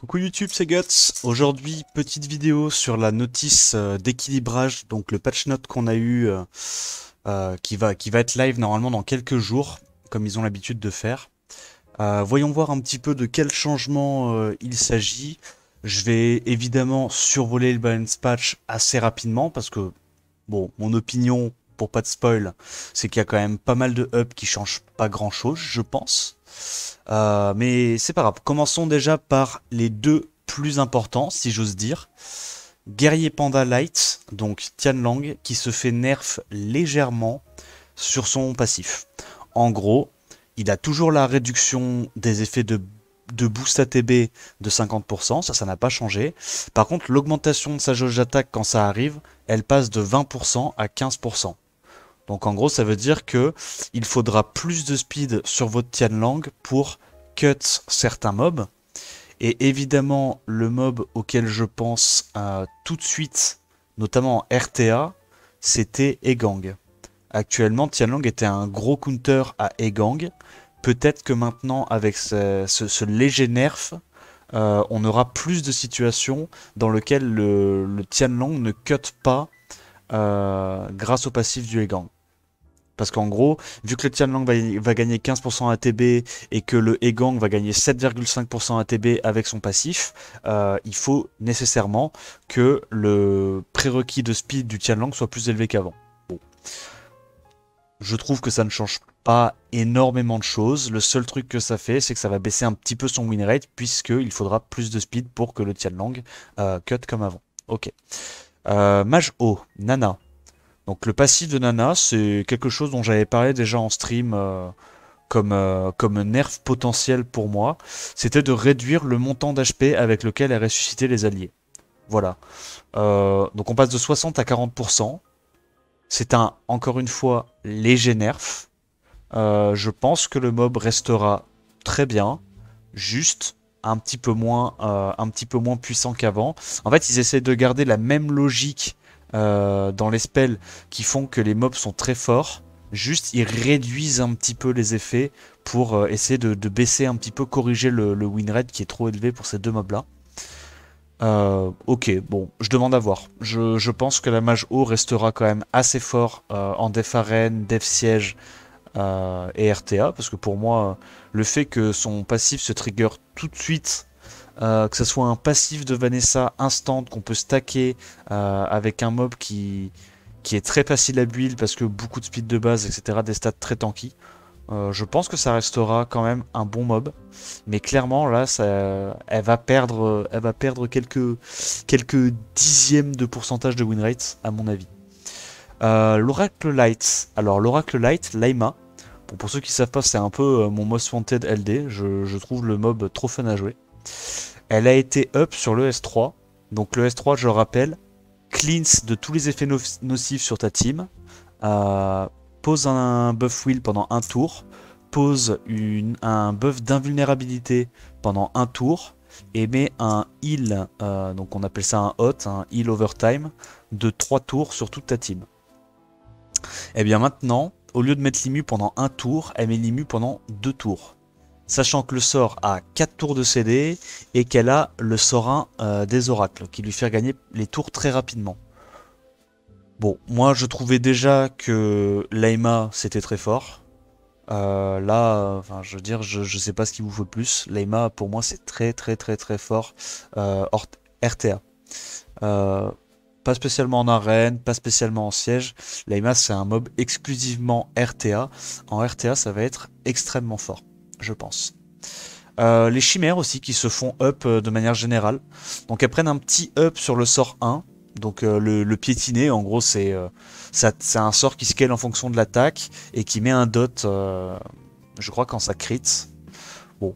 Coucou YouTube, c'est Guts. Aujourd'hui, petite vidéo sur la notice d'équilibrage, donc le patch note qu'on a eu qui va être live normalement dans quelques jours, comme ils ont l'habitude de faire. Voyons voir un petit peu de quel changement il s'agit. Je vais évidemment survoler le balance patch assez rapidement parce que, bon, mon opinion, pour pas de spoil, c'est qu'il y a quand même pas mal de hubs qui changent pas grand chose, je pense. Mais c'est pas grave. Commençons déjà par les deux plus importants, si j'ose dire. Guerrier Panda Light, donc Tianlang, qui se fait nerf légèrement sur son passif. En gros, il a toujours la réduction des effets de boost ATB de 50%, ça n'a pas changé. Par contre, l'augmentation de sa jauge d'attaque quand ça arrive, elle passe de 20% à 15%. Donc en gros, ça veut dire que il faudra plus de speed sur votre Tianlang pour cut certains mobs. Et évidemment, le mob auquel je pense tout de suite, notamment en RTA, c'était Egang. Actuellement, Tianlang était un gros counter à Egang. Peut-être que maintenant, avec ce léger nerf, on aura plus de situations dans lesquelles le Tianlang ne cut pas grâce au passif du Egang. Parce qu'en gros, vu que le Tianlang va gagner 15% ATB et que le Egang va gagner 7,5% ATB avec son passif, il faut nécessairement que le prérequis de speed du Tianlang soit plus élevé qu'avant. Bon. Je trouve que ça ne change pas énormément de choses. Le seul truc que ça fait, c'est que ça va baisser un petit peu son win rate, puisqu'il faudra plus de speed pour que le Tianlang cut comme avant. Ok. Mage O, Nana. Donc le passif de Nana, c'est quelque chose dont j'avais parlé déjà en stream comme nerf potentiel pour moi. C'était de réduire le montant d'HP avec lequel elle ressuscitait les alliés. Voilà. Donc on passe de 60 à 40%. C'est encore une fois, léger nerf. Je pense que le mob restera très bien, juste un petit peu moins puissant qu'avant. En fait, ils essaient de garder la même logique dans les spells qui font que les mobs sont très forts. Juste, ils réduisent un petit peu les effets pour essayer de baisser un petit peu, corriger le win rate qui est trop élevé pour ces deux mobs-là. Ok, bon, je demande à voir. Je pense que la mage haut restera quand même assez fort en def arène, def siège et RTA, parce que pour moi, le fait que son passif se trigger tout de suite, que ce soit un passif de Vanessa instant qu'on peut stacker avec un mob qui est très facile à build parce que beaucoup de speed de base, etc., des stats très tanky. Je pense que ça restera quand même un bon mob, mais clairement là, elle va perdre quelques dixièmes de pourcentage de win rate à mon avis. L'Oracle Light. Alors l'Oracle Light, Laima. Bon, pour ceux qui savent pas, c'est un peu mon most wanted LD. Je trouve le mob trop fun à jouer. Elle a été up sur le S3. Donc le S3, je le rappelle, cleanse de tous les effets nocifs sur ta team. Pose un buff wheel pendant un tour. Pose un buff d'invulnérabilité pendant un tour. Et met un heal, donc on appelle ça un hot, un heal overtime, de 3 tours sur toute ta team. Et bien maintenant, au lieu de mettre l'immu pendant un tour, elle met l'immu pendant 2 tours. Sachant que le sort a 4 tours de CD et qu'elle a le sort 1 des oracles, qui lui fait gagner les tours très rapidement. Bon, moi je trouvais déjà que Laima c'était très fort. Là, enfin, je veux dire, je sais pas ce qu'il vous faut de plus. Laima pour moi c'est très très très très fort hors RTA. Pas spécialement en arène, pas spécialement en siège. Laima c'est un mob exclusivement RTA. En RTA ça va être extrêmement fort, je pense. Les chimères aussi qui se font up de manière générale. Donc elles prennent un petit up sur le sort 1. Donc le piétiné, en gros, c'est un sort qui scale en fonction de l'attaque et qui met un dot, je crois, quand ça crit. Bon,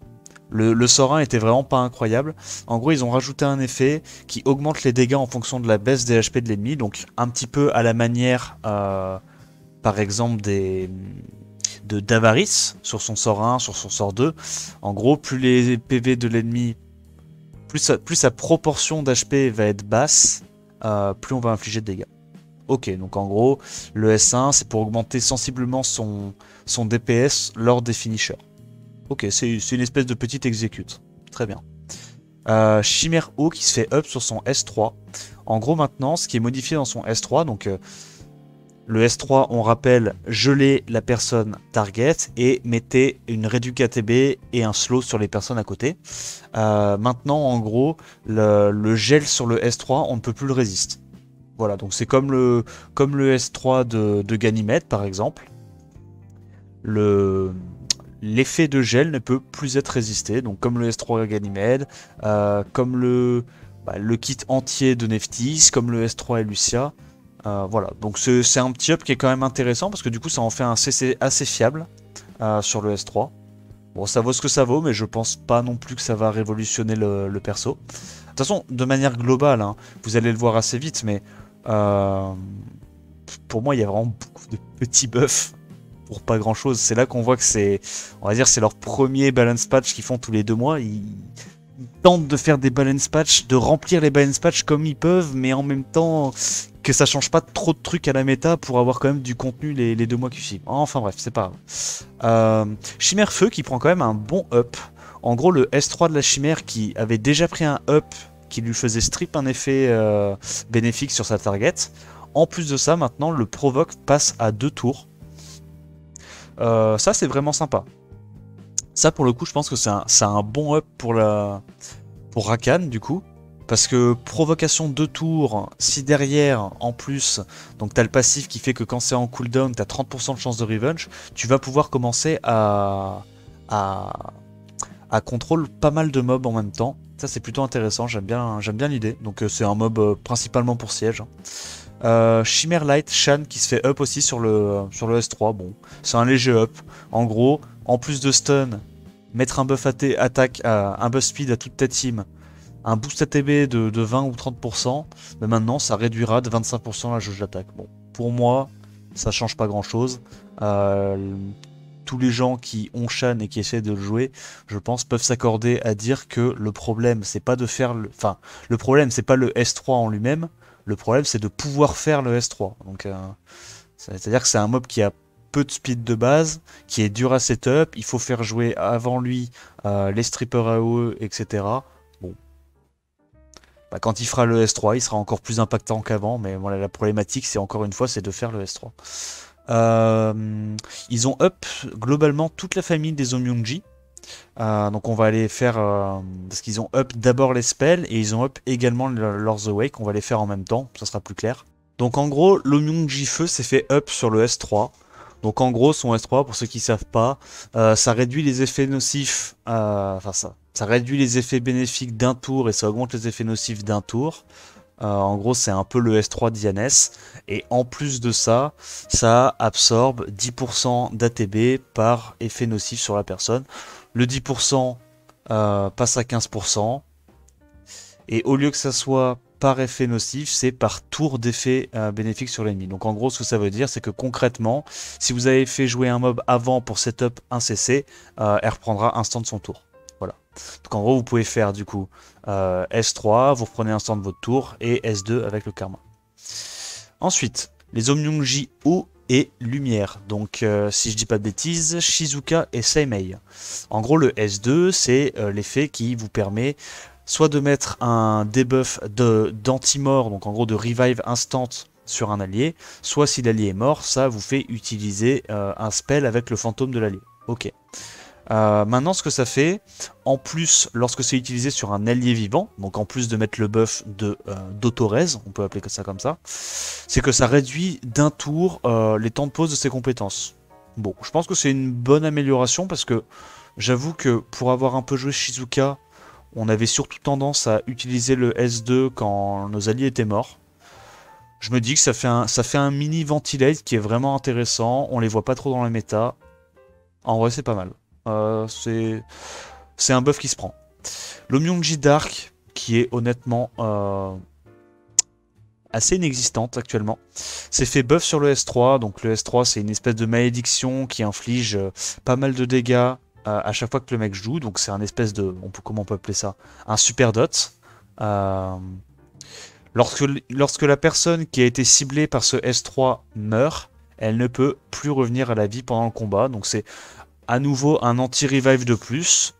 le sort 1 était vraiment pas incroyable. En gros, ils ont rajouté un effet qui augmente les dégâts en fonction de la baisse des HP de l'ennemi. Donc un petit peu à la manière, par exemple, de d'Avarice sur son sort 1, sur son sort 2. En gros, plus les PV de l'ennemi, plus sa proportion d'HP va être basse, plus on va infliger de dégâts. Ok, donc en gros, le S1, c'est pour augmenter sensiblement son DPS lors des finishers. Ok, c'est une espèce de petite execute. Très bien. Chimère eau qui se fait up sur son S3. En gros maintenant, ce qui est modifié dans son S3, donc le S3, on rappelle, gelez la personne target et mettez une réduc ATB et un slow sur les personnes à côté. Maintenant, en gros, le gel sur le S3, on ne peut plus le résister. Voilà, donc c'est comme le S3 de Ganymède, par exemple. L'effet de gel ne peut plus être résisté, donc comme le S3 Ganymède, comme le kit entier de Neftis, comme le S3 et Lucia. Voilà, donc c'est un petit up qui est quand même intéressant parce que du coup ça en fait un CC assez fiable sur le S3. Bon, ça vaut ce que ça vaut, mais je pense pas non plus que ça va révolutionner le perso. De toute façon, de manière globale, hein, vous allez le voir assez vite, mais pour moi il y a vraiment beaucoup de petits buffs pour pas grand chose. C'est là qu'on voit que c'est, on va dire, c'est leur premier balance patch qu'ils font tous les 2 mois. Ils tentent de faire des balance patch, de remplir les balance patch comme ils peuvent, mais en même temps que ça change pas trop de trucs à la méta pour avoir quand même du contenu les 2 mois qui suivent. Enfin bref, c'est pas grave. Chimère Feu qui prend quand même un bon up. En gros, le S3 de la Chimère qui avait déjà pris un up qui lui faisait strip un effet bénéfique sur sa target. En plus de ça, maintenant, le provoque passe à 2 tours. Ça, c'est vraiment sympa. Ça, pour le coup, je pense que c'est un bon up pour Rakan, du coup. Parce que provocation 2 tours, si derrière, en plus, donc t'as le passif qui fait que quand c'est en cooldown, t'as 30% de chance de revenge, tu vas pouvoir commencer à contrôle pas mal de mobs en même temps. Ça, c'est plutôt intéressant, j'aime bien l'idée. Donc c'est un mob principalement pour siège. Chimère Light Shan qui se fait up aussi sur le S3. Bon, c'est un léger up. En gros, en plus de stun, mettre un buff attaque, un buff speed à toute ta team, un boost ATB de 20 ou 30%, mais maintenant ça réduira de 25% la jauge d'attaque. Bon, pour moi, ça change pas grand chose. Tous les gens qui ont Shan et qui essaient de le jouer, je pense, peuvent s'accorder à dire que le problème, c'est pas de faire le problème, c'est pas le S3 en lui-même. Le problème, c'est de pouvoir faire le S3. Donc, c'est-à-dire que c'est un mob qui a peu de speed de base, qui est dur à setup. Il faut faire jouer avant lui les strippers AOE, etc. Bon. Bah, quand il fera le S3, il sera encore plus impactant qu'avant. Mais voilà, la problématique, c'est encore une fois, c'est de faire le S3. Ils ont up globalement toute la famille des Omyungji. Donc on va aller faire parce qu'ils ont up d'abord les spells et ils ont up également leurs awake. On va les faire en même temps, ça sera plus clair. Donc en gros, l'Omyungji Feu s'est fait up sur le S3. Donc en gros, son S3, pour ceux qui savent pas, ça réduit les effets nocifs, ça réduit les effets bénéfiques d'un tour et ça augmente les effets nocifs d'un tour. En gros, c'est un peu le S3 d'Yanes. Et en plus de ça, ça absorbe 10% d'ATB par effet nocif sur la personne. Le 10% passe à 15%. Et au lieu que ça soit par effet nocif, c'est par tour d'effet bénéfique sur l'ennemi. Donc en gros, ce que ça veut dire, c'est que concrètement, si vous avez fait jouer un mob avant pour setup un CC, elle reprendra instant de son tour. Voilà. Donc en gros, vous pouvez faire du coup S3, vous reprenez instant de votre tour, et S2 avec le karma. Ensuite, les Omyungji eau et lumière. Donc si je dis pas de bêtises, Shizuka et Seimei. En gros, le S2, c'est l'effet qui vous permet soit de mettre un debuff d'anti-mort, donc en gros de revive instant sur un allié, soit si l'allié est mort, ça vous fait utiliser un spell avec le fantôme de l'allié. Ok. Maintenant, ce que ça fait, en plus, lorsque c'est utilisé sur un allié vivant, donc en plus de mettre le buff d'autorez, on peut appeler ça comme ça, c'est que ça réduit d'un tour les temps de pause de ses compétences. Bon, je pense que c'est une bonne amélioration parce que j'avoue que pour avoir un peu joué Shizuka, on avait surtout tendance à utiliser le S2 quand nos alliés étaient morts. Je me dis que ça fait un mini ventilate qui est vraiment intéressant, on les voit pas trop dans la méta. En vrai, c'est pas mal. C'est un buff qui se prend. L'Omyungji Dark, qui est honnêtement assez inexistante actuellement, c'est fait buff sur le S3. Donc le S3, c'est une espèce de malédiction qui inflige pas mal de dégâts à chaque fois que le mec joue. Donc c'est un espèce de... comment on peut appeler ça? Un super dot. Lorsque la personne qui a été ciblée par ce S3 meurt, elle ne peut plus revenir à la vie pendant le combat. Donc c'est à nouveau un anti-revive de plus.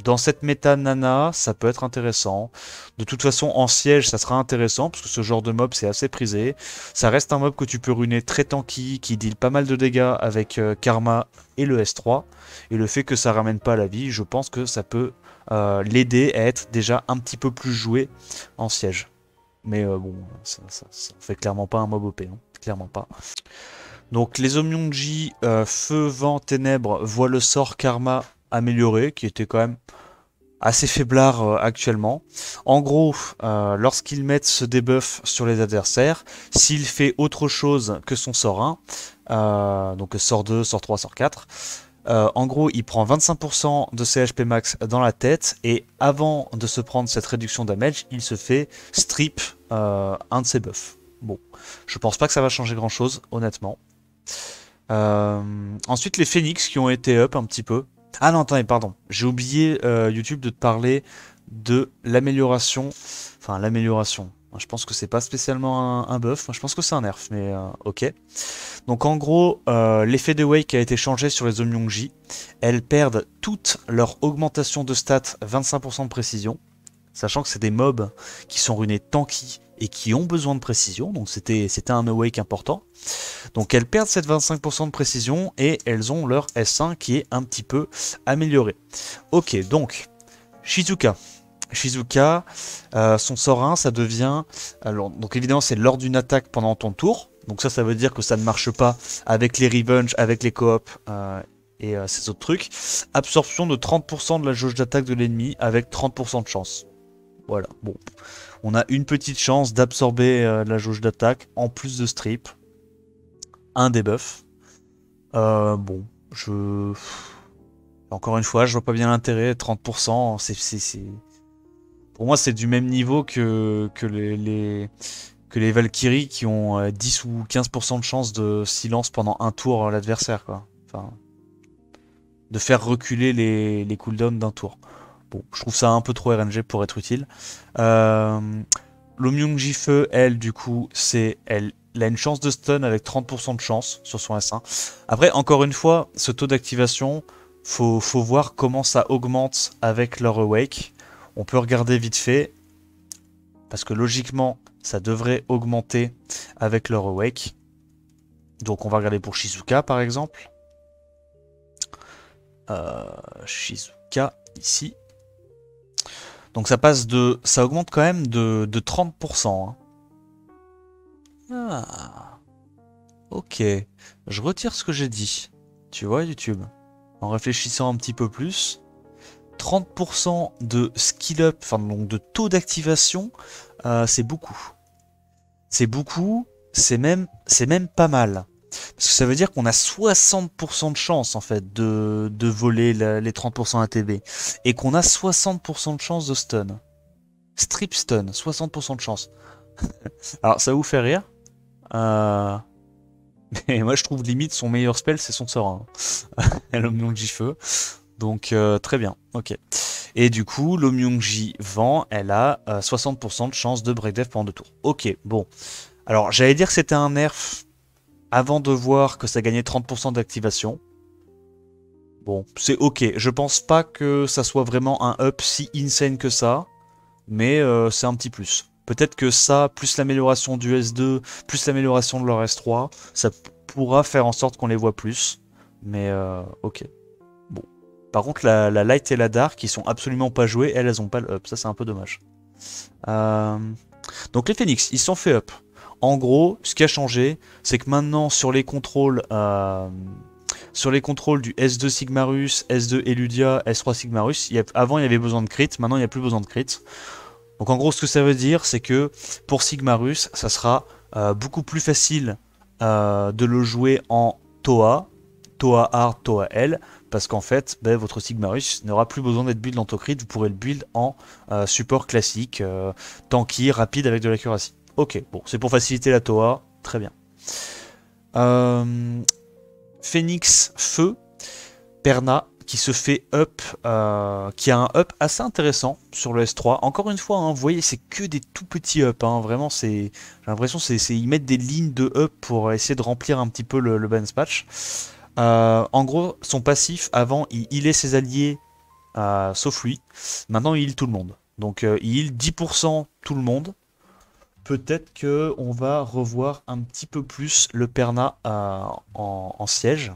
Dans cette méta nana, ça peut être intéressant. De toute façon, en siège, ça sera intéressant, parce que ce genre de mob, c'est assez prisé. Ça reste un mob que tu peux ruiner très tanky, qui deal pas mal de dégâts avec Karma et le S3. Et le fait que ça ramène pas à la vie, je pense que ça peut l'aider à être déjà un petit peu plus joué en siège. Mais bon, ça fait clairement pas un mob OP, hein. Clairement pas. Donc les Omyonji, Feu, Vent, Ténèbres, voient le sort Karma amélioré, qui était quand même assez faiblard actuellement. En gros, lorsqu'ils mettent ce debuff sur les adversaires, s'il fait autre chose que son sort 1, donc sort 2, sort 3, sort 4, en gros, il prend 25% de ses HP max dans la tête, et avant de se prendre cette réduction damage, il se fait strip un de ses buffs. Bon, je pense pas que ça va changer grand chose, honnêtement. Ensuite, les Phoenix qui ont été up un petit peu. Ah non, attendez, pardon. J'ai oublié YouTube de te parler de l'amélioration. Enfin, l'amélioration. Je pense que c'est pas spécialement un buff. Moi, je pense que c'est un nerf, mais ok. Donc en gros, l'effet de Wake a été changé sur les Omyonji. Elles perdent toute leur augmentation de stats 25% de précision. Sachant que c'est des mobs qui sont runés tanky et qui ont besoin de précision. Donc c'était un awake important. Donc elles perdent cette 25% de précision et elles ont leur S1 qui est un petit peu amélioré. Ok, donc Shizuka. Shizuka, son sort 1, ça devient... Alors, donc évidemment, c'est lors d'une attaque pendant ton tour. Donc ça veut dire que ça ne marche pas avec les revenge, avec les coop et ces autres trucs. Absorption de 30% de la jauge d'attaque de l'ennemi avec 30% de chance. Voilà, bon. On a une petite chance d'absorber la jauge d'attaque en plus de strip. Un debuff. Bon, encore une fois, je vois pas bien l'intérêt. 30%, pour moi, c'est du même niveau que les Valkyries qui ont 10 ou 15% de chance de silence pendant un tour l'adversaire, quoi. Enfin, de faire reculer les cooldowns d'un tour. Bon, je trouve ça un peu trop RNG pour être utile. L'Omyonji Feu, elle, du coup, elle a une chance de stun avec 30% de chance sur son S1. Après, encore une fois, ce taux d'activation, faut voir comment ça augmente avec leur Awake. On peut regarder vite fait, parce que logiquement, ça devrait augmenter avec leur Awake. Donc on va regarder pour Shizuka, par exemple. Shizuka, ici. Donc ça augmente quand même de 30%. Hein. Ah, ok. Je retire ce que j'ai dit. Tu vois, YouTube. En réfléchissant un petit peu plus. 30% de skill up, enfin donc de taux d'activation, c'est beaucoup. C'est beaucoup, c'est même pas mal. Parce que ça veut dire qu'on a 60% de chance en fait de voler les 30% ATB. Et qu'on a 60% de chance de stun. Strip stun, 60% de chance. Alors ça vous fait rire. Mais moi je trouve limite son meilleur spell c'est son sort 1. L'Omyonji Feu. Donc très bien, ok. Et du coup, l'Omyonji Vent, elle a 60% de chance de break death pendant 2 tours. Ok, bon. Alors j'allais dire que c'était un nerf avant de voir que ça gagnait 30% d'activation. Bon, c'est ok. Je pense pas que ça soit vraiment un up si insane que ça. Mais c'est un petit plus. Peut-être que ça, plus l'amélioration du S2, plus l'amélioration de leur S3, ça pourra faire en sorte qu'on les voit plus. Mais ok. Bon. Par contre, la Light et la Dark, qui sont absolument pas jouées, elles ont pas le up. Ça, c'est un peu dommage. Donc les Phoenix, ils sont fait up. En gros, ce qui a changé, c'est que maintenant, sur les contrôles du S2 Sigmarus, S2 Eludia, S3 Sigmarus, avant il y avait besoin de crit, maintenant il n'y a plus besoin de crit. Donc en gros, ce que ça veut dire, c'est que pour Sigmarus, ça sera beaucoup plus facile de le jouer en Toa Hard, Toa L, parce qu'en fait, votre Sigmarus n'aura plus besoin d'être build en Tocrit, vous pourrez le build en support classique, tanky, rapide avec de l'accuracy. Ok, bon, c'est pour faciliter la Toa, très bien. Phoenix Feu, Perna, qui se fait up, qui a un up assez intéressant sur le S3. Encore une fois, hein, vous voyez, c'est que des tout petits up. Hein, vraiment, j'ai l'impression ils mettent des lignes de up pour essayer de remplir un petit peu le balance patch. En gros, son passif, avant, il healait ses alliés sauf lui. Maintenant, il heal tout le monde. Donc, il heal 10% tout le monde. Peut-être que on va revoir un petit peu plus le Perna en siège.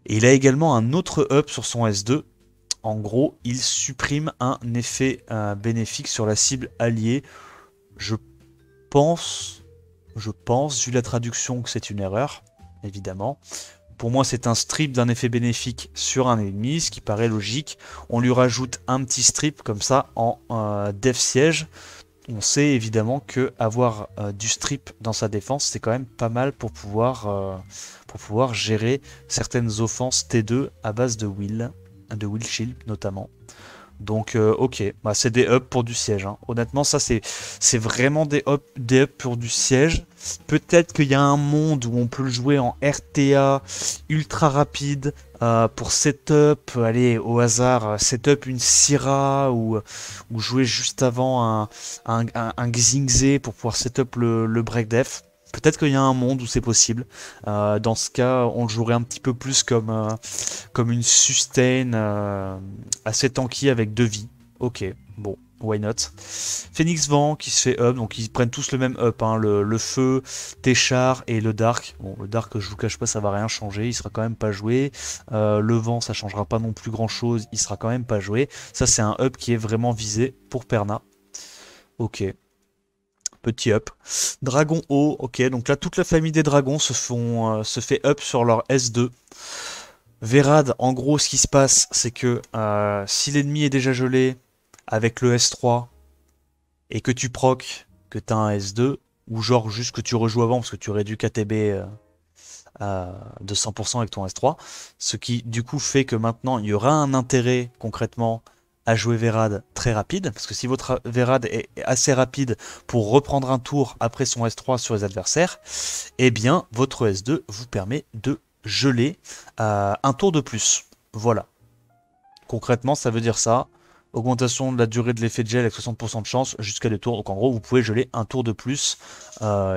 Et il a également un autre up sur son S2. En gros, il supprime un effet bénéfique sur la cible alliée. Je pense, vu la traduction, que c'est une erreur, évidemment. Pour moi, c'est un strip d'un effet bénéfique sur un ennemi, ce qui paraît logique. On lui rajoute un petit strip comme ça en def siège. On sait évidemment que avoir du strip dans sa défense, c'est quand même pas mal pour pouvoir gérer certaines offenses T2 à base de Will Shield notamment. Donc ok, bah, c'est des ups pour du siège. Hein. Honnêtement, ça c'est vraiment des ups pour du siège. Peut-être qu'il y a un monde où on peut le jouer en RTA ultra rapide pour setup, allez au hasard, setup une Syrah ou jouer juste avant un Xingzé pour pouvoir setup le break def. Peut-être qu'il y a un monde où c'est possible. Dans ce cas, on le jouerait un petit peu plus comme une sustain assez tanky avec 2 vies. Ok, bon, why not. Phoenix Vent qui se fait up, donc ils prennent tous le même up, hein, le feu, Téchar et le dark. Bon, le dark, je vous cache pas, ça va rien changer, il sera quand même pas joué. Le vent, ça changera pas non plus grand chose, il sera quand même pas joué. Ça, c'est un up qui est vraiment visé pour Perna. Ok. Petit up. Dragon haut, ok, donc là toute la famille des dragons se fait up sur leur S2. Vérad, en gros ce qui se passe c'est que si l'ennemi est déjà gelé avec le S3 et que tu proc, que tu as un S2, ou genre juste que tu rejoues avant parce que tu réduis KTB de 100% avec ton S3, ce qui du coup fait que maintenant il y aura un intérêt concrètement à jouer Vérad très rapide, parce que si votre Vérad est assez rapide pour reprendre un tour après son S3 sur les adversaires, eh bien votre S2 vous permet de geler un tour de plus. Voilà. Concrètement, ça veut dire ça. Augmentation de la durée de l'effet de gel avec 60% de chance jusqu'à 2 tours. Donc en gros, vous pouvez geler un tour de plus,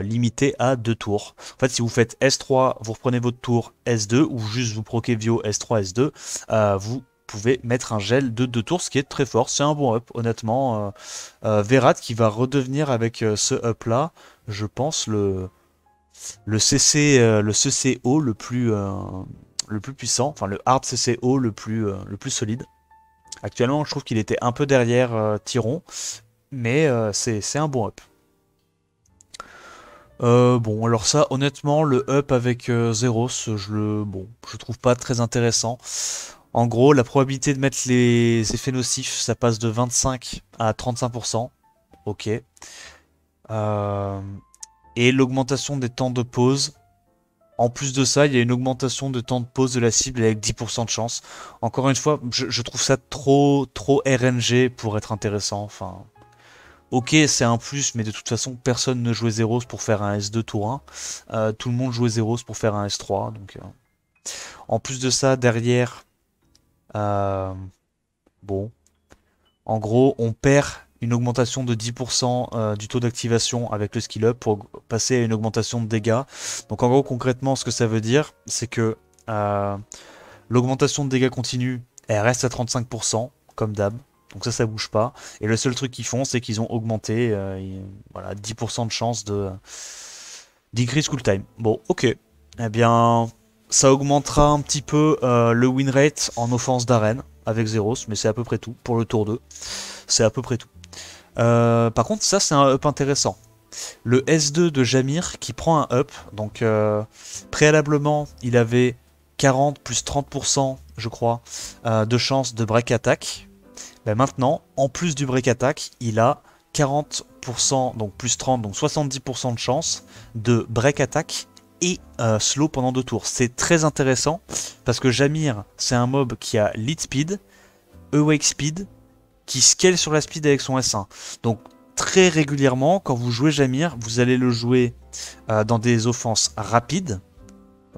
limité à 2 tours. En fait, si vous faites S3, vous reprenez votre tour S2, ou juste vous proquez Vio S3, S2, vous pouvez mettre un gel de 2 tours, ce qui est très fort. C'est un bon up, honnêtement. Verat qui va redevenir avec ce up là, je pense, le CCO le plus puissant, enfin le hard CCO le plus solide. Actuellement, je trouve qu'il était un peu derrière Tyron, mais c'est un bon up. Bon, alors ça, honnêtement, le up avec Zeros, je trouve pas très intéressant. En gros, la probabilité de mettre les effets nocifs, ça passe de 25 à 35%. Ok. Et l'augmentation des temps de pause. En plus de ça, il y a une augmentation de temps de pause de la cible avec 10% de chance. Encore une fois, je trouve ça trop RNG pour être intéressant. Enfin, ok, c'est un plus, mais de toute façon, personne ne jouait Zeros pour faire un S2 tour 1. Tout le monde jouait Zeros pour faire un S3. Donc, en plus de ça, derrière, bon, en gros, on perd une augmentation de 10% du taux d'activation avec le skill up pour passer à une augmentation de dégâts. Donc en gros, concrètement, ce que ça veut dire, c'est que l'augmentation de dégâts continue, elle reste à 35%, comme d'hab. Donc ça bouge pas. Et le seul truc qu'ils font, c'est qu'ils ont augmenté voilà, 10% de chance d'increase cool time. Bon, ok. Eh bien, ça augmentera un petit peu le win rate en offense d'arène avec Zeros, mais c'est à peu près tout pour le tour 2. C'est à peu près tout. Par contre, ça c'est un up intéressant. Le S2 de Jamir qui prend un up. Donc préalablement, il avait 40 plus 30%, je crois, de chance de break attack. Ben maintenant, en plus du break attack, il a 40%, donc plus 30, donc 70% de chance de break attack et slow pendant 2 tours. C'est très intéressant parce que Jamir, c'est un mob qui a lead speed, awake speed, qui scale sur la speed avec son S1. Donc très régulièrement, quand vous jouez Jamir, vous allez le jouer dans des offenses rapides.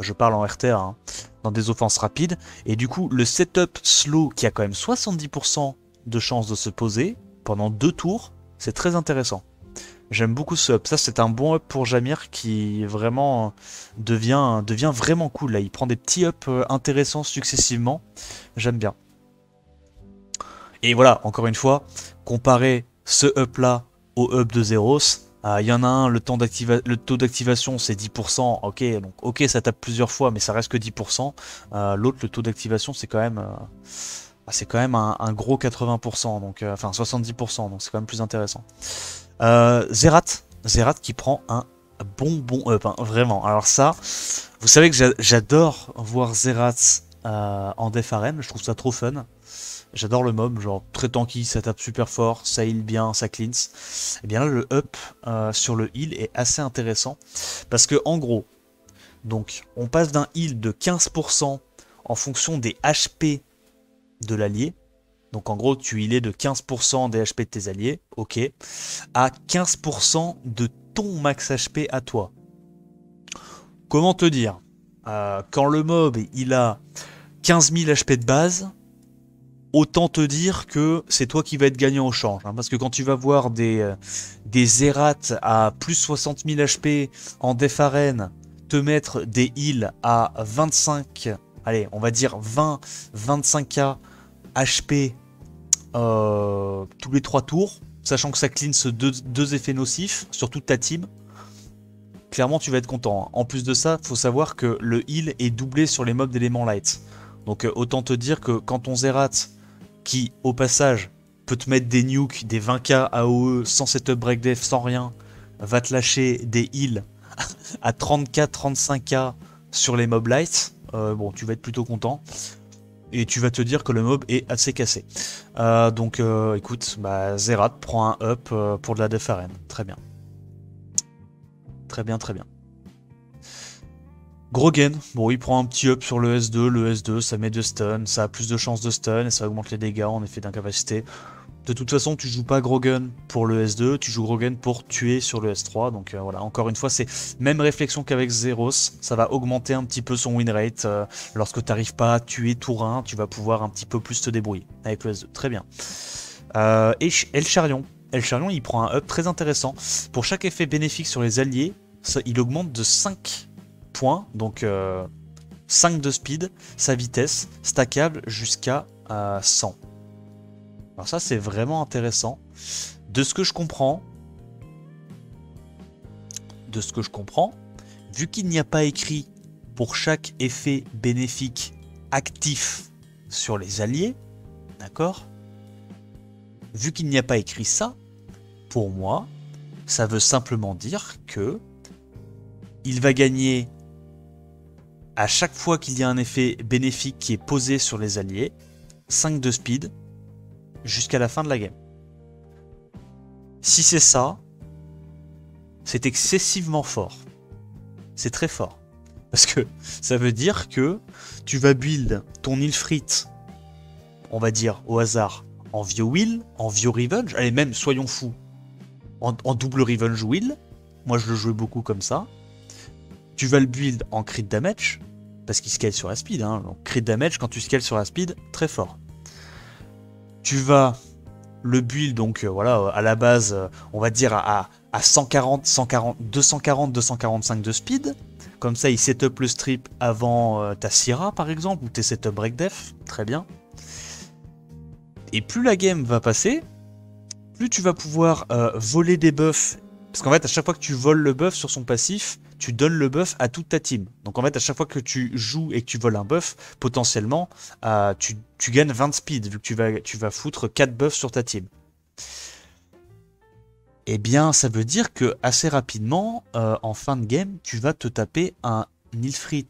Je parle en RTR, hein, dans des offenses rapides. Et du coup, le setup slow, qui a quand même 70% de chance de se poser pendant 2 tours, c'est très intéressant. J'aime beaucoup ce up. Ça, c'est un bon up pour Jamir qui vraiment devient vraiment cool. Là, il prend des petits ups intéressants successivement. J'aime bien. Et voilà, encore une fois, comparer ce up là au up de Zeros, il y en a un, le taux d'activation c'est 10%, ok, donc ok ça tape plusieurs fois mais ça reste que 10%. L'autre, le taux d'activation c'est quand même un gros 80%, donc, enfin 70%, donc c'est quand même plus intéressant. Zerat qui prend un bon up, hein, vraiment. Alors ça, vous savez que j'adore voir Zerat en def arène, je trouve ça trop fun. J'adore le mob, genre très tanky, ça tape super fort, ça heal bien, ça cleanse. Et bien là, le up sur le heal est assez intéressant. Parce que en gros, donc on passe d'un heal de 15% en fonction des HP de l'allié. Donc en gros, tu healais de 15% des HP de tes alliés, ok, à 15% de ton max HP à toi. Comment te dire, quand le mob il a 15 000 HP de base, autant te dire que c'est toi qui vas être gagnant au change. Hein, parce que quand tu vas voir des Zerat à plus 60 000 HP en def arène te mettre des heals à 25, allez, on va dire 20-25k HP tous les 3 tours, sachant que ça cleanse deux effets nocifs sur toute ta team, clairement tu vas être content. En plus de ça, faut savoir que le heal est doublé sur les mobs d'éléments light. Donc autant te dire que quand ton Zerat, qui au passage peut te mettre des nukes, des 20k AOE sans setup break def, sans rien, va te lâcher des heals à 30k, 35k sur les mobs light, bon tu vas être plutôt content. Et tu vas te dire que le mob est assez cassé. Donc écoute, bah, Zerat prend un up pour de la def arène. Très bien. Très bien, très bien. Grogan, bon il prend un petit up sur le S2. Le S2 ça met de stun, ça a plus de chances de stun et ça augmente les dégâts en effet d'incapacité. De toute façon, tu joues pas Grogan pour le S2, tu joues Grogan pour tuer sur le S3. Donc voilà, encore une fois, c'est même réflexion qu'avec Zeros. Ça va augmenter un petit peu son win rate. Lorsque tu n'arrives pas à tuer Tourin, tu vas pouvoir un petit peu plus te débrouiller avec le S2. Très bien. Et El Charion. El Charion, il prend un up très intéressant. Pour chaque effet bénéfique sur les alliés, il augmente de 5 points. Donc 5 de speed, sa vitesse, stackable jusqu'à 100. Alors ça c'est vraiment intéressant. De ce que je comprends, vu qu'il n'y a pas écrit pour chaque effet bénéfique actif sur les alliés, d'accord? Vu qu'il n'y a pas écrit ça, pour moi, ça veut simplement dire que il va gagner à chaque fois qu'il y a un effet bénéfique qui est posé sur les alliés, 5 de speed, jusqu'à la fin de la game. Si c'est ça, c'est excessivement fort. C'est très fort. Parce que ça veut dire que tu vas build ton Ilfrit, on va dire au hasard, en vieux will, en vieux revenge, allez même, soyons fous, en double revenge will, moi je le jouais beaucoup comme ça. Tu vas le build en crit damage, parce qu'il scale sur la speed, hein. Donc crit damage, quand tu scales sur la speed, très fort. Tu vas le build, donc voilà, à la base, on va dire à 140, 140, 240, 245 de speed. Comme ça, il setup le strip avant ta Syrah, par exemple, ou tes setup break def. Très bien. Et plus la game va passer, plus tu vas pouvoir voler des buffs. Parce qu'en fait, à chaque fois que tu voles le buff sur son passif, tu donnes le buff à toute ta team. Donc en fait, à chaque fois que tu joues et que tu voles un buff, potentiellement, tu gagnes 20 speed, vu que tu vas foutre 4 buffs sur ta team. Eh bien, ça veut dire que assez rapidement, en fin de game, tu vas te taper un Ilfrit.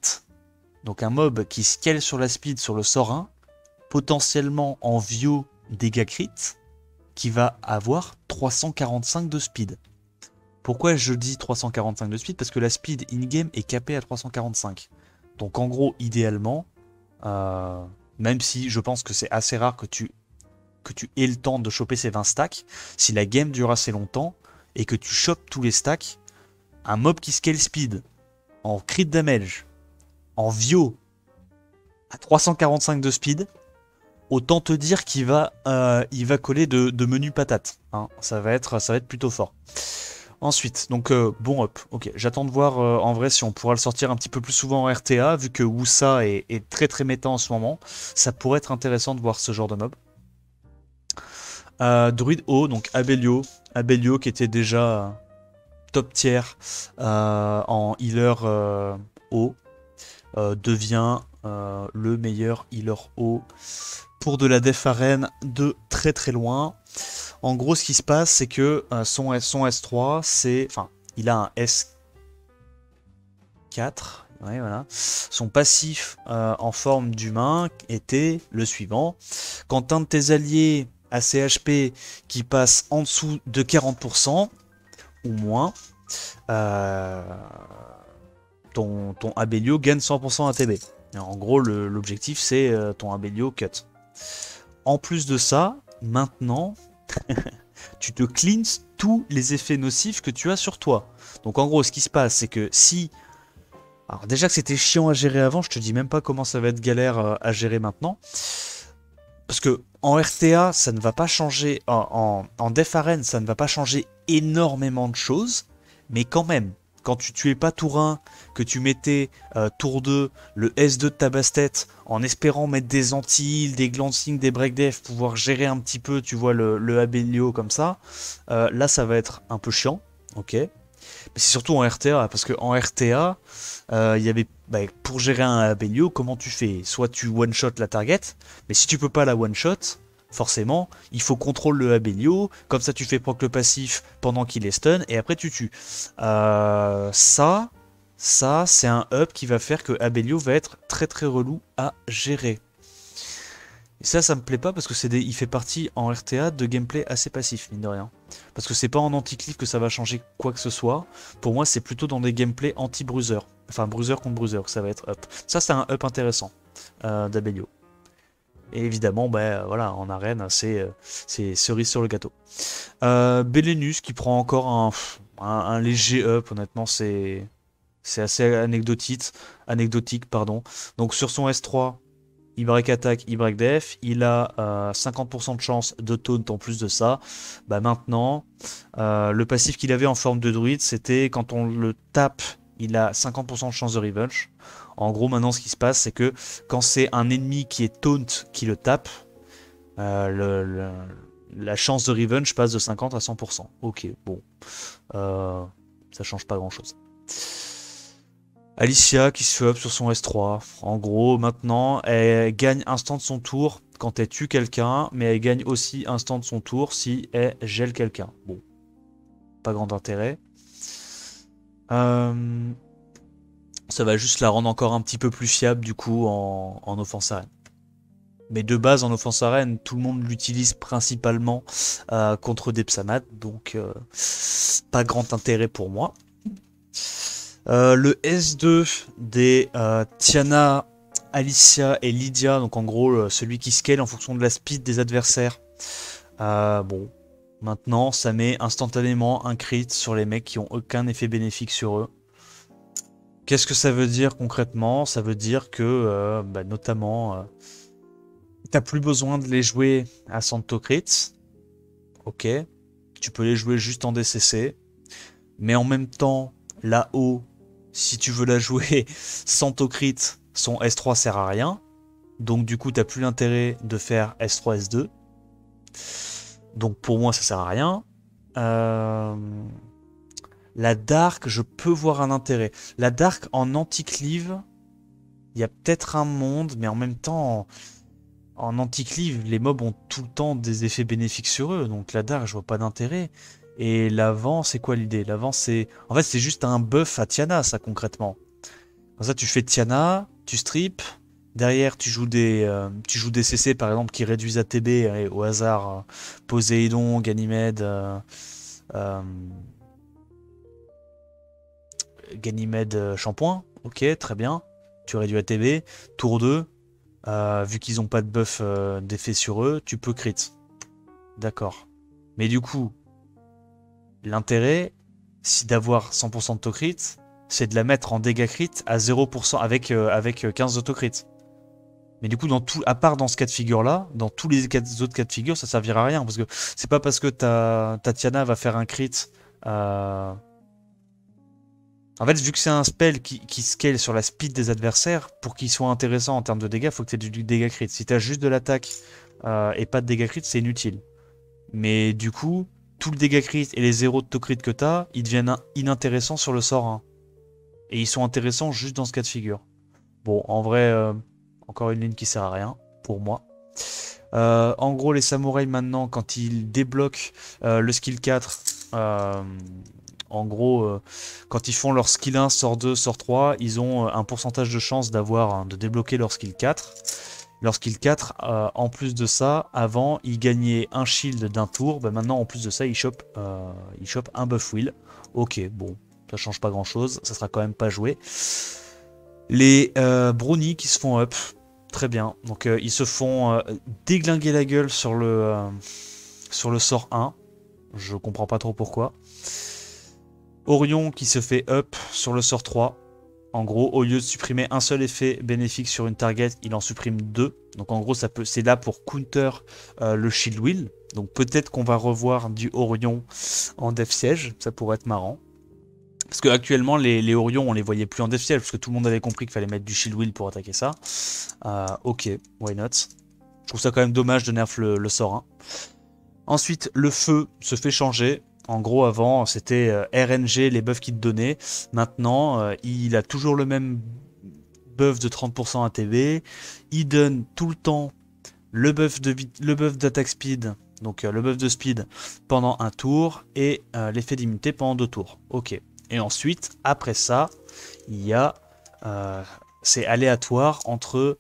Donc un mob qui scale sur la speed sur le sort 1, potentiellement en vio dégâts crit, qui va avoir 345 de speed. Pourquoi je dis 345 de speed? Parce que la speed in-game est capée à 345. Donc en gros, idéalement, même si je pense que c'est assez rare que tu aies le temps de choper ces 20 stacks, si la game dure assez longtemps et que tu chopes tous les stacks, un mob qui scale speed, en crit damage, en vio, à 345 de speed, autant te dire qu'il va, il va coller de menu patate. Hein. Ça va être plutôt fort. Ensuite, donc bon up, ok, j'attends de voir en vrai si on pourra le sortir un petit peu plus souvent en RTA, vu que Wusa est très très méta en ce moment, ça pourrait être intéressant de voir ce genre de mob. Druide haut, donc Abelio. Abelio qui était déjà top tier en healer haut, devient le meilleur healer haut pour de la def arène de très très loin. En gros, ce qui se passe, c'est que son S3, c'est... Enfin, il a un S4. Ouais, voilà. Son passif en forme d'humain était le suivant. Quand un de tes alliés a CHP qui passe en dessous de 40% ou moins, ton Abelio gagne 100% ATB. Et en gros, l'objectif, c'est ton Abelio cut. En plus de ça, maintenant, tu te cleans tous les effets nocifs que tu as sur toi. Donc en gros, ce qui se passe, c'est que si... Alors déjà que c'était chiant à gérer avant, je te dis même pas comment ça va être galère à gérer maintenant. Parce que en RTA, ça ne va pas changer, en Def Arène, ça ne va pas changer énormément de choses. Mais quand même, quand tu tuais pas tour 1, que tu mettais tour 2, le S2 de ta basse-tête, en espérant mettre des anti-heal, des glancing, des break-def, pouvoir gérer un petit peu, tu vois, le Abelio comme ça, là ça va être un peu chiant, ok. Mais c'est surtout en RTA, parce qu'en RTA, il y avait, pour gérer un Abelio, comment tu fais? Soit tu one-shot la target, mais si tu peux pas la one-shot, forcément, il faut contrôler le Abelio, comme ça tu fais proc le passif pendant qu'il est stun, et après tu tues. Ça c'est un up qui va faire que Abelio va être très très relou à gérer. Et ça me plaît pas parce que il fait partie en RTA de gameplay assez passif, mine de rien. Parce que c'est pas en anti-cleave que ça va changer quoi que ce soit. Pour moi, c'est plutôt dans des gameplays anti-bruiser. Enfin, bruiser contre bruiser que ça va être up. Ça, c'est un up intéressant d'Abelio. Et évidemment, voilà, en arène, c'est cerise sur le gâteau. Belenus qui prend encore un léger up, honnêtement, c'est assez anecdotique, pardon. Donc sur son S3, il break attack, il break def, il a 50% de chance de taunt en plus de ça. Maintenant, le passif qu'il avait en forme de druide, c'était quand on le tape, il a 50% de chance de revenge. En gros, maintenant, ce qui se passe, c'est que quand c'est un ennemi qui est taunt qui le tape, la chance de revenge passe de 50 à 100%. Ok, bon. Ça change pas grand-chose. Alicia qui se fait up sur son S3. En gros, maintenant, elle gagne instant de son tour quand elle tue quelqu'un, mais elle gagne aussi instant de son tour si elle gèle quelqu'un. Bon, pas grand intérêt. Ça va juste la rendre encore un petit peu plus fiable du coup en offense arène. Mais de base, en offense arène, tout le monde l'utilise principalement contre des Psamat, donc pas grand intérêt pour moi. Le S2 des Tiana, Alicia et Lydia, donc en gros celui qui scale en fonction de la speed des adversaires. Bon, maintenant ça met instantanément un crit sur les mecs qui ont aucun effet bénéfique sur eux. Qu'est-ce que ça veut dire concrètement? Ça veut dire que notamment t'as plus besoin de les jouer à Santo Crit. Ok, tu peux les jouer juste en DCC, mais en même temps là-haut, si tu veux la jouer sans Tocrit, son S3 sert à rien. Donc du coup, t'as plus l'intérêt de faire S3, S2. Donc pour moi, ça sert à rien. La Dark, je peux voir un intérêt. La Dark en anti-cleave, il y a peut-être un monde, mais en même temps, en anti-cleave, les mobs ont tout le temps des effets bénéfiques sur eux. Donc la Dark, je vois pas d'intérêt. Et l'avant, c'est quoi l'idée? L'avant, c'est... En fait, c'est juste un buff à Tiana, ça, concrètement. Comme ça, tu fais Tiana, tu strip. Derrière, tu joues des CC, par exemple, qui réduisent ATB, allez, au hasard. Poséidon, Ganymède... Ganymède Shampoing. Ok, très bien. Tu réduis ATB. Tour 2, vu qu'ils n'ont pas de buff d'effet sur eux, tu peux crit. D'accord. Mais du coup... L'intérêt, c'est d'avoir 100% d'autocrit, c'est de la mettre en dégâts crit à 0% avec 15 d'autocrit. Mais du coup, à part dans ce cas de figure-là, dans tous les autres cas de figure, ça servira à rien. Parce que c'est pas parce que Tatiana va faire un crit... En fait, vu que c'est un spell qui scale sur la speed des adversaires, pour qu'il soit intéressant en termes de dégâts, il faut que tu aies du dégât crit. Si tu as juste de l'attaque et pas de dégâts crit, c'est inutile. Mais du coup, tout le dégât crit et les 0 de to crit que t'as, ils deviennent inintéressants sur le sort 1. Et ils sont intéressants juste dans ce cas de figure. Bon, en vrai, encore une ligne qui sert à rien, pour moi. En gros, les samouraïs maintenant, quand ils débloquent le skill 4, en gros, quand ils font leur skill 1, sort 2, sort 3, ils ont un pourcentage de chance de débloquer leur skill 4. Leur skill 4, en plus de ça, avant, ils gagnaient un shield d'un tour. Bah maintenant, en plus de ça, ils chopent un buff wheel. Ok, bon, ça change pas grand chose, ça sera quand même pas joué. Les brownies qui se font up, très bien. Donc ils se font déglinguer la gueule sur le sort 1. Je comprends pas trop pourquoi. Orion qui se fait up sur le sort 3. En gros, au lieu de supprimer un seul effet bénéfique sur une target, il en supprime 2. Donc en gros, c'est là pour counter le shield wheel. Donc peut-être qu'on va revoir du Orion en Death Siege, ça pourrait être marrant. Parce que actuellement les Orions on les voyait plus en Death Siege parce que tout le monde avait compris qu'il fallait mettre du shield wheel pour attaquer ça. Ok, why not. Je trouve ça quand même dommage de nerf le sort 1. Ensuite le feu se fait changer. En gros avant c'était RNG les buffs qu'il te donnait. Maintenant il a toujours le même buff de 30% ATB. Il donne tout le temps le buff d'attaque speed. Donc le buff de speed pendant un tour et l'effet d'immunité pendant 2 tours. Ok. Et ensuite, après ça, il y a... c'est aléatoire entre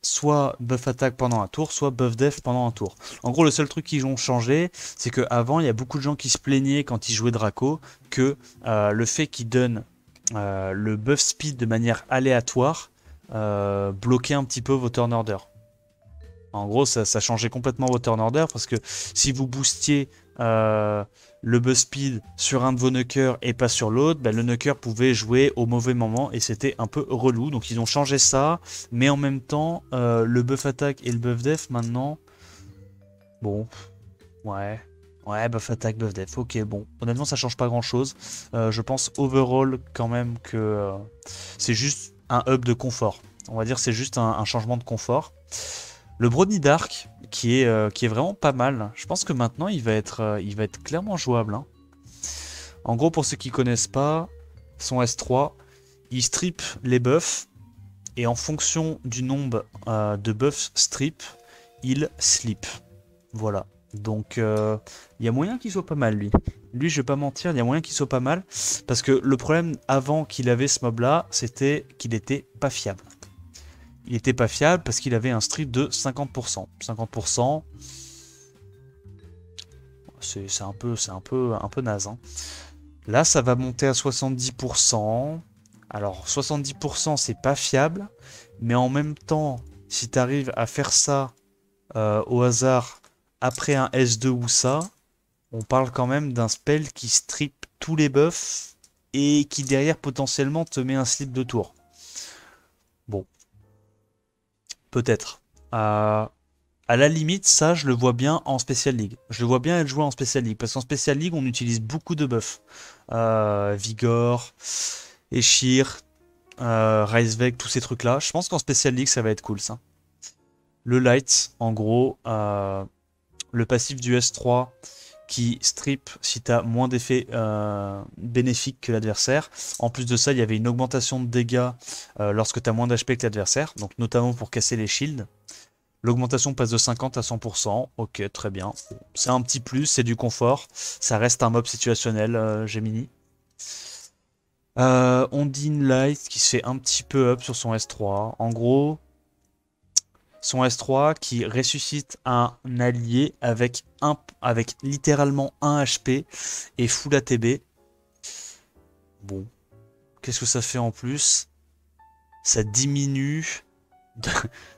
soit buff attaque pendant un tour, soit buff def pendant un tour. En gros, le seul truc qu'ils ont changé, c'est qu'avant, il y a beaucoup de gens qui se plaignaient quand ils jouaient Draco que le fait qu'ils donnent le buff speed de manière aléatoire bloquait un petit peu vos turn order. En gros, ça changeait complètement vos turn order parce que si vous boostiez le buff speed sur un de vos knockers et pas sur l'autre, bah, le knocker pouvait jouer au mauvais moment et c'était un peu relou. Donc ils ont changé ça, mais en même temps, le buff attaque et le buff def maintenant, bon, ouais, buff attaque, buff def, ok, bon, honnêtement ça change pas grand chose. Je pense overall quand même que c'est juste un up de confort. On va dire c'est juste un changement de confort. Le Brony Dark, qui est vraiment pas mal. Je pense que maintenant, il va être clairement jouable. Hein. En gros, pour ceux qui connaissent pas, son S3, il strip les buffs. Et en fonction du nombre de buffs strip, il slip. Voilà. Donc, il y a moyen qu'il soit pas mal, lui. Lui, je vais pas mentir, il y a moyen qu'il soit pas mal. Parce que le problème, avant qu'il avait ce mob-là, c'était qu'il était pas fiable. Il était pas fiable parce qu'il avait un strip de 50%. 50%, c'est un peu naze. Hein. Là, ça va monter à 70%. Alors, 70%, c'est pas fiable. Mais en même temps, si tu arrives à faire ça au hasard après un S2 ou ça, on parle quand même d'un spell qui strip tous les buffs et qui derrière potentiellement te met un slip de tour. Bon. Peut-être. À la limite, ça, je le vois bien en Special League. Je le vois bien être joué en Special League. Parce qu'en Special League, on utilise beaucoup de buffs. Vigor, Eshir, Reisveg, tous ces trucs-là. Je pense qu'en Special League, ça va être cool, ça. Le Light, en gros, le passif du S3 qui strip si tu as moins d'effets bénéfiques que l'adversaire. En plus de ça, il y avait une augmentation de dégâts lorsque tu as moins d'HP que l'adversaire, donc notamment pour casser les shields. L'augmentation passe de 50 à 100%, ok, très bien. C'est un petit plus, c'est du confort, ça reste un mob situationnel, Gemini. Ondine Light qui se fait un petit peu up sur son S3. En gros, son S3 qui ressuscite un allié avec littéralement 1 HP et full ATB. Bon, qu'est-ce que ça fait en plus? Ça diminue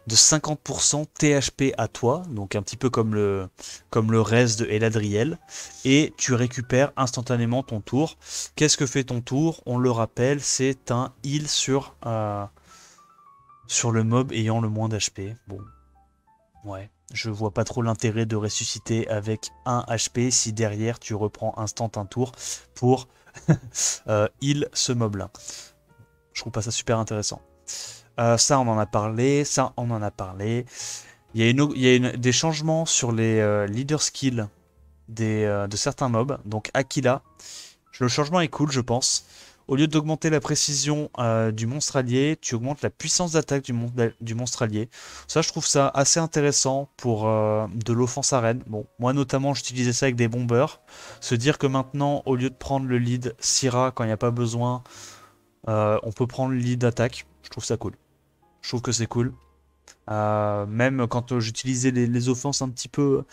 de 50% THP à toi, donc un petit peu comme le reste de Eladriel, et tu récupères instantanément ton tour. Qu'est-ce que fait ton tour? On le rappelle, c'est un heal sur le mob ayant le moins d'HP. Bon, ouais, je vois pas trop l'intérêt de ressusciter avec 1 HP si derrière tu reprends instant un tour pour heal ce mob là. Je trouve pas ça super intéressant. Ça on en a parlé, ça on en a parlé. Il y a des changements sur les leader skills de certains mobs. Donc Aquila, le changement est cool, je pense. Au lieu d'augmenter la précision du monstre allié, tu augmentes la puissance d'attaque du monstre allié. Ça, je trouve ça assez intéressant pour de l'offense arène. Bon, moi notamment, j'utilisais ça avec des bombers. Se dire que maintenant, au lieu de prendre le lead Syra quand il n'y a pas besoin, on peut prendre le lead attaque. Je trouve ça cool. Je trouve que c'est cool. Même quand j'utilisais les offenses un petit peu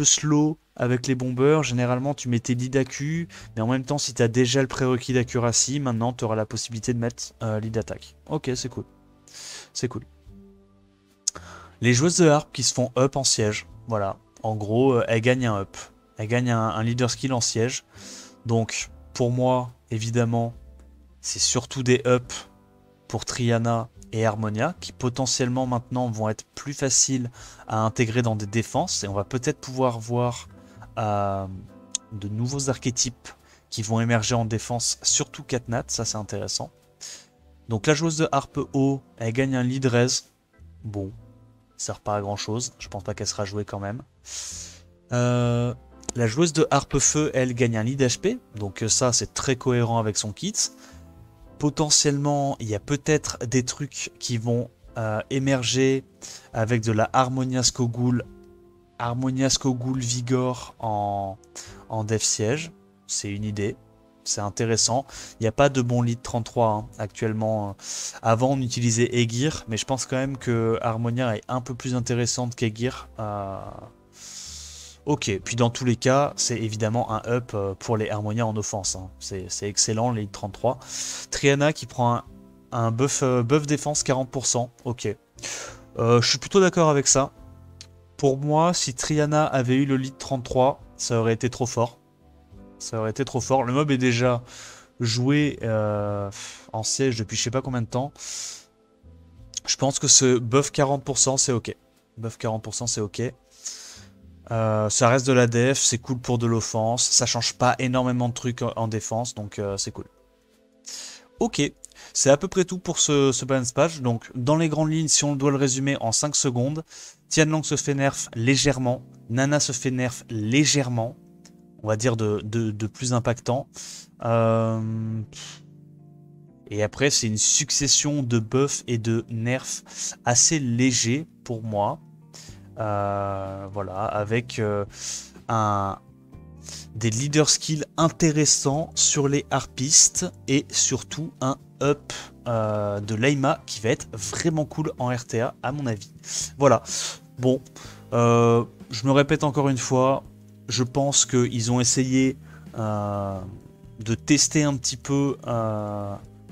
slow avec les bombers, généralement tu mettais lead AQ, mais en même temps si tu as déjà le prérequis d'accuracy, maintenant tu auras la possibilité de mettre lead attaque. Ok, c'est cool. C'est cool. Les joueuses de harpe qui se font up en siège, voilà. En gros, elles gagnent un up. Elles gagnent un leader skill en siège. Donc, pour moi, évidemment, c'est surtout des ups pour Triana et Harmonia, qui potentiellement maintenant vont être plus faciles à intégrer dans des défenses, et on va peut-être pouvoir voir de nouveaux archétypes qui vont émerger en défense, surtout Katnat, ça c'est intéressant. Donc la joueuse de harpe haut, elle gagne un lead raise, bon, ça sert pas à grand chose, je pense pas qu'elle sera jouée quand même. La joueuse de harpe feu, elle gagne un lead HP, donc ça c'est très cohérent avec son kit. Potentiellement, il y a peut-être des trucs qui vont émerger avec de la Harmonia Skogul Vigor en Dev Siege. C'est une idée, c'est intéressant. Il n'y a pas de bon lead 33 hein, actuellement. Avant, on utilisait Aegir, mais je pense quand même que Harmonia est un peu plus intéressante qu'Aegir. Ok, puis dans tous les cas, c'est évidemment un up pour les Harmonia en offense. Hein. C'est excellent, les 33. Triana qui prend un buff défense 40%. Ok. Je suis plutôt d'accord avec ça. Pour moi, si Triana avait eu le lead 33, ça aurait été trop fort. Ça aurait été trop fort. Le mob est déjà joué en siège depuis je sais pas combien de temps. Je pense que ce buff 40%, c'est ok. Buff 40%, c'est ok. Ça reste de la def, c'est cool pour de l'offense, ça change pas énormément de trucs en défense, donc c'est cool. Ok, c'est à peu près tout pour ce balance patch, donc dans les grandes lignes, si on doit le résumer en 5 secondes, Tianlang se fait nerf légèrement, Nana se fait nerf légèrement, on va dire de plus impactant, et après c'est une succession de buffs et de nerfs assez légers pour moi. Voilà, avec des leader skills intéressants sur les harpistes et surtout un up de Laima qui va être vraiment cool en RTA à mon avis. Voilà, bon, je me répète encore une fois, je pense qu'ils ont essayé de tester un petit peu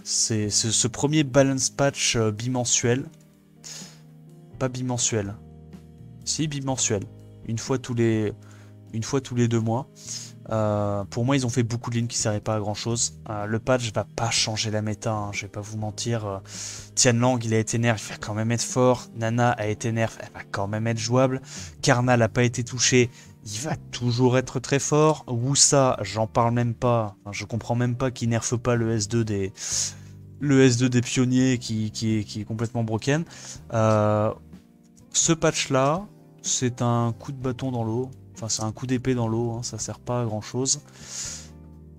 ce premier balance patch bimensuel. Pas bimensuel. Si, bimensuel. Une fois tous les 2 mois. Pour moi, ils ont fait beaucoup de lignes qui ne servaient pas à grand chose. Le patch va pas changer la méta, hein, je vais pas vous mentir. Tianlang, il a été nerf, il va quand même être fort. Nana a été nerf, elle va quand même être jouable. Karna n'a pas été touché, il va toujours être très fort. Wusa, j'en parle même pas. Enfin, je comprends même pas qu'il nerfe pas le S2 des pionniers qui est complètement broken. Ce patch là, c'est un coup de bâton dans l'eau, enfin c'est un coup d'épée dans l'eau, hein, ça sert pas à grand chose.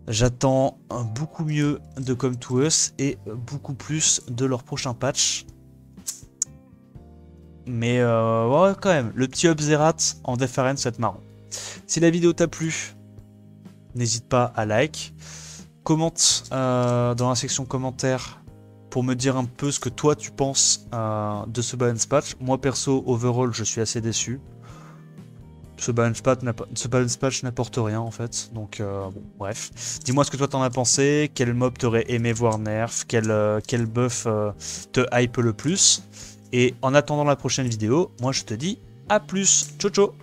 J'attends beaucoup mieux de Come To Us et beaucoup plus de leur prochain patch. Mais ouais, quand même, le petit Upzerat en Def Arène, ça va être marrant. Si la vidéo t'a plu, n'hésite pas à like, commente dans la section commentaires pour me dire un peu ce que toi tu penses de ce balance patch. Moi perso, overall, je suis assez déçu. Ce balance patch n'apporte rien en fait. Donc bon, bref. Dis-moi ce que toi t'en as pensé, quel mob t'aurais aimé voir nerf, quel buff te hype le plus. Et en attendant la prochaine vidéo, moi je te dis à plus. Ciao ciao.